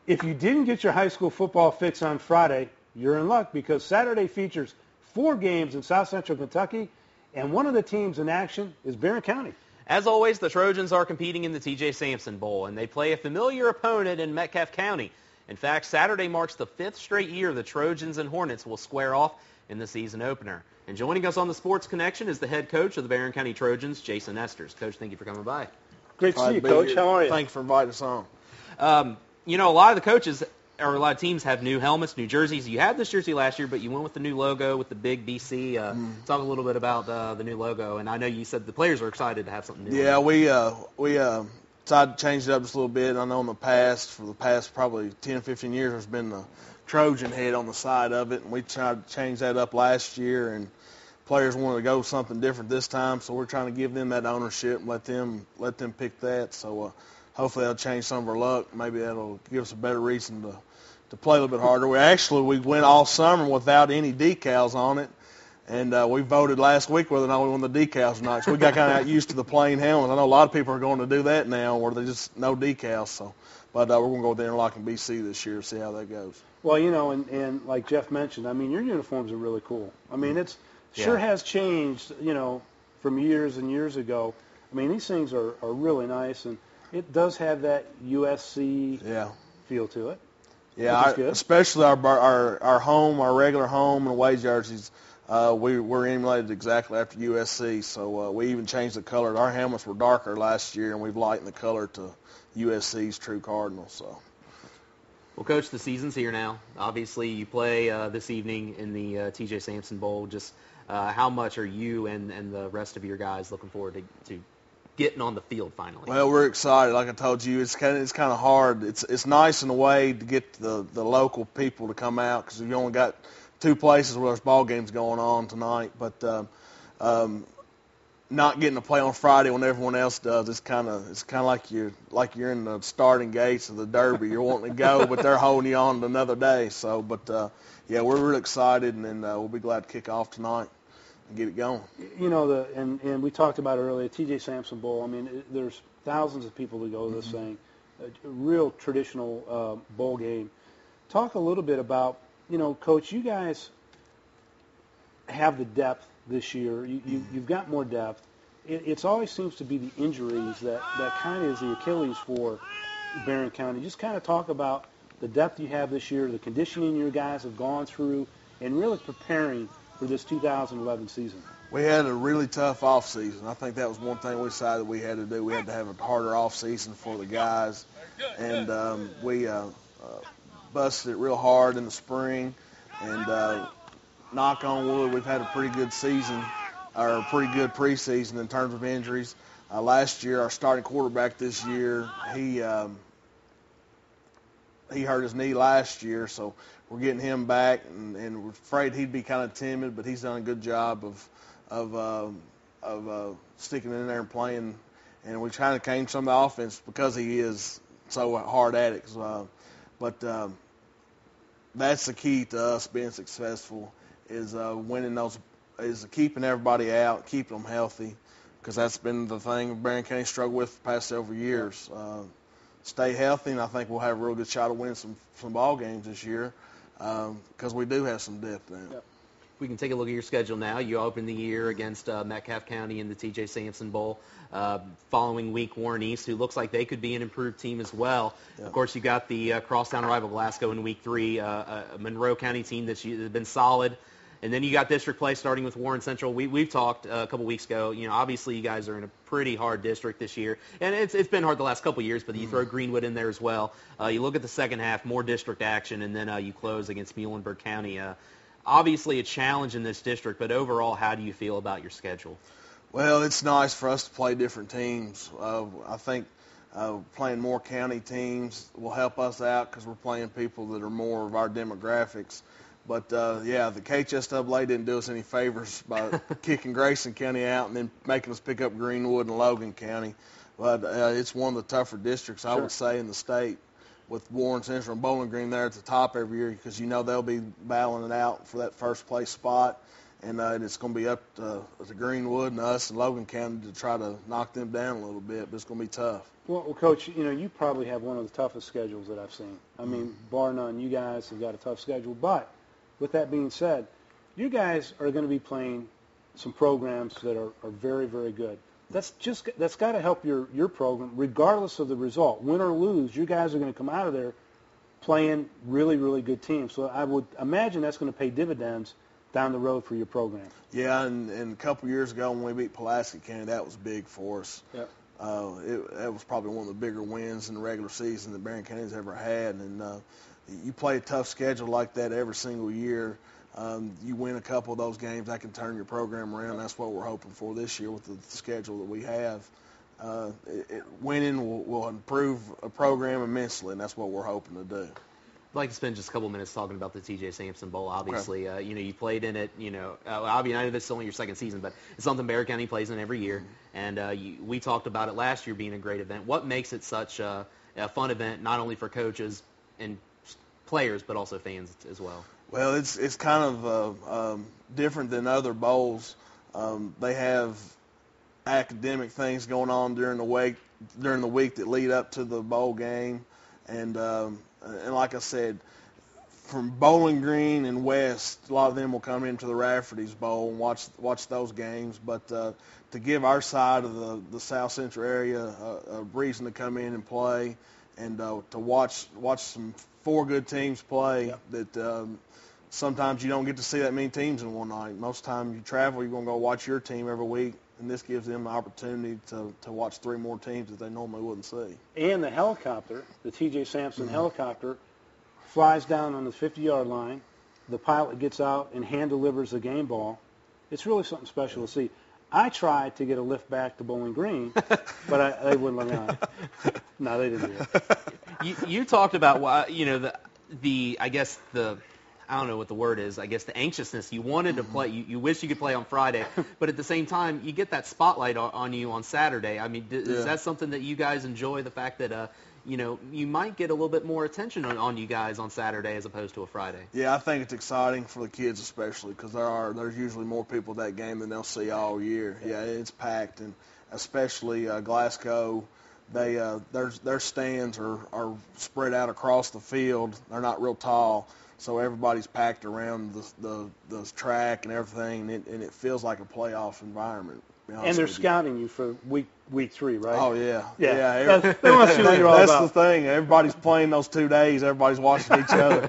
If you didn't get your high school football fix on Friday, you're in luck because Saturday features 4 games in South Central Kentucky, and one of the teams in action is Barren County. As always, the Trojans are competing in the T.J. Sampson Bowl, and they play a familiar opponent in Metcalfe County. In fact, Saturday marks the 5th straight year the Trojans and Hornets will square off in the season opener. And joining us on the Sports Connection is the head coach of the Barren County Trojans, Jason Esters. Coach, thank you for coming by. Great to see you, Coach. How are you? Thanks for inviting us on. A lot of the coaches or a lot of teams have new helmets, new jerseys. You had this jersey last year, but you went with the new logo with the big BC. Talk a little bit about the new logo. And I know you said the players are excited to have something new. Yeah, we decided to change it up just a little bit. I know for the past probably 10, 15 years, there's been the Trojan head on the side of it, and we tried to change that up last year, and players wanted to go something different this time, so we're trying to give them that ownership and let them pick that. So hopefully that'll change some of our luck. Maybe that'll give us a better reason to play a little bit harder. We went all summer without any decals on it, and we voted last week whether or not we won the decals or not. So we got kind of used to the plain helmets. I know a lot of people are going to do that now where they just no decals. So, but we're going to go with the interlocking BC this year, see how that goes. Well, and like Jeff mentioned, I mean, your uniforms are really cool. I mean, it's sure has changed, from years and years ago. I mean, these things are really nice, and it does have that USC feel to it. Yeah, especially our home, our regular home and away jerseys, we're emulated exactly after USC. So we even changed the color. Our helmets were darker last year, and we've lightened the color to USC's True Cardinal. So. Well, Coach, the season's here now. Obviously, you play this evening in the T.J. Sampson Bowl. Just how much are you and the rest of your guys looking forward to getting on the field finally? Well, we're excited. Like I told you, it's kind of hard. It's nice in a way to get the local people to come out because we only got 2 places where there's ball games going on tonight. But not getting to play on Friday when everyone else does, it's kind of like you're in the starting gates of the Derby. You're wanting to go, but they're holding you on to another day. So, but we're really excited, and we'll be glad to kick off tonight and get it going. And we talked about it earlier, T.J. Sampson Bowl. I mean, there's thousands of people that go to this thing, a real traditional bowl game. Talk a little bit about, Coach, you guys have the depth this year. You've got more depth. It always seems to be the injuries that kind of is the Achilles for Barren County. Just kind of talk about the depth you have this year, the conditioning your guys have gone through, and really preparing for this 2011 season. We had a really tough off season. I think that was one thing we decided we had to do. We had to have a harder off season for the guys, and we busted it real hard in the spring, and knock on wood, we've had a pretty good season, or a pretty good preseason in terms of injuries. Last year, our starting quarterback this year, he hurt his knee last year, so we're getting him back, and we're afraid he'd be kind of timid, but he's done a good job of sticking in there and playing, and we kind of changed some of the offense because he is so hard at it. But that's the key to us being successful. Is winning those, is keeping everybody out, keeping them healthy, because that's been the thing Barren County struggled with the past several years. Stay healthy, and I think we'll have a real good shot of winning some ball games this year, because we do have some depth now. Yep. We can take a look at your schedule now. You open the year against Metcalfe County in the T.J. Sampson Bowl. Following week, Warren East, who looks like they could be an improved team as well. Yep. Of course, you got the crosstown rival Glasgow in week 3, a Monroe County team that's been solid. And then you got district play starting with Warren Central. We've talked a couple weeks ago. Obviously you guys are in a pretty hard district this year, and it's been hard the last couple of years. But you throw Greenwood in there as well. You look at the second half, more district action, and then you close against Muhlenberg County. Obviously a challenge in this district, but overall, how do you feel about your schedule? Well, it's nice for us to play different teams. I think playing more county teams will help us out because we're playing people that are more of our demographics. But, the KHSAA didn't do us any favors by kicking Grayson County out and then making us pick up Greenwood and Logan County. But it's one of the tougher districts, I would say, in the state, with Warren Central and Bowling Green there at the top every year because they'll be battling it out for that first place spot. and it's going to be up to Greenwood and us and Logan County to try to knock them down a little bit, but it's going to be tough. Well, Coach, you probably have one of the toughest schedules that I've seen. I mean, bar none, you guys have got a tough schedule. But with that being said, you guys are going to be playing some programs that are very, very good. That's got to help your program, regardless of the result. Win or lose, you guys are going to come out of there playing really, really good teams. So I would imagine that's going to pay dividends down the road for your program. Yeah, and a couple years ago when we beat Pulaski County, that was big for us. Yep. That was probably one of the bigger wins in the regular season that Barren County's ever had. And you play a tough schedule like that every single year. You win a couple of those games, that can turn your program around. That's what we're hoping for this year with the schedule that we have. Winning will improve a program immensely, and that's what we're hoping to do. I'd like to spend just a couple minutes talking about the TJ Sampson Bowl. Obviously, okay. You played in it. I know this is only your second season, but it's something Barren County plays in every year. And we talked about it last year being a great event. What makes it such a fun event, not only for coaches and players, but also fans as well? Well, it's kind of different than other bowls. They have academic things going on during the week that lead up to the bowl game, and like I said, from Bowling Green and west, a lot of them will come into the Rafferty's Bowl and watch those games. But to give our side of the South Central area a reason to come in and play, and to watch some 4 good teams play, yep. That sometimes you don't get to see that many teams in one night. Most time you travel, you're going to go watch your team every week, and this gives them the opportunity to watch 3 more teams that they normally wouldn't see. And the helicopter, the TJ Sampson helicopter, flies down on the 50-yard line. The pilot gets out and hand delivers the game ball. It's really something special to see. I tried to get a lift back to Bowling Green, but they wouldn't let me on. No, they didn't do it. You talked about why, I don't know what the word is. I guess the anxiousness. You wanted to play. You wish you could play on Friday, but at the same time, you get that spotlight on you on Saturday. I mean, is that something that you guys enjoy? The fact that you might get a little bit more attention on you guys on Saturday as opposed to a Friday. Yeah, I think it's exciting for the kids especially because there's usually more people at that game than they'll see all year. Yeah, it's packed, and especially Glasgow. Their stands are spread out across the field. They're not real tall. So everybody's packed around the track and everything, and it feels like a playoff environment. And they're scouting you for week 3, right? Oh, yeah. Yeah. They want to see what you're all about. That's the thing. Everybody's playing those 2 days. Everybody's watching each other.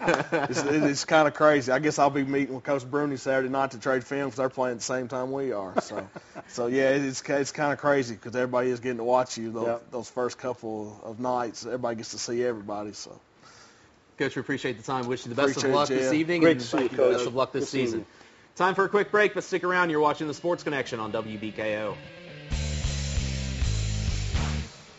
It's kind of crazy. I guess I'll be meeting with Coach Bruni Saturday night to trade film because they're playing at the same time we are. So yeah, it's kind of crazy because everybody is getting to watch you those first couple of nights. Everybody gets to see everybody. So. Coach, we appreciate the time. Wish you the best of luck this evening. Great to see you, Coach. Best of luck this season. Time for a quick break, but stick around. You're watching the Sports Connection on WBKO.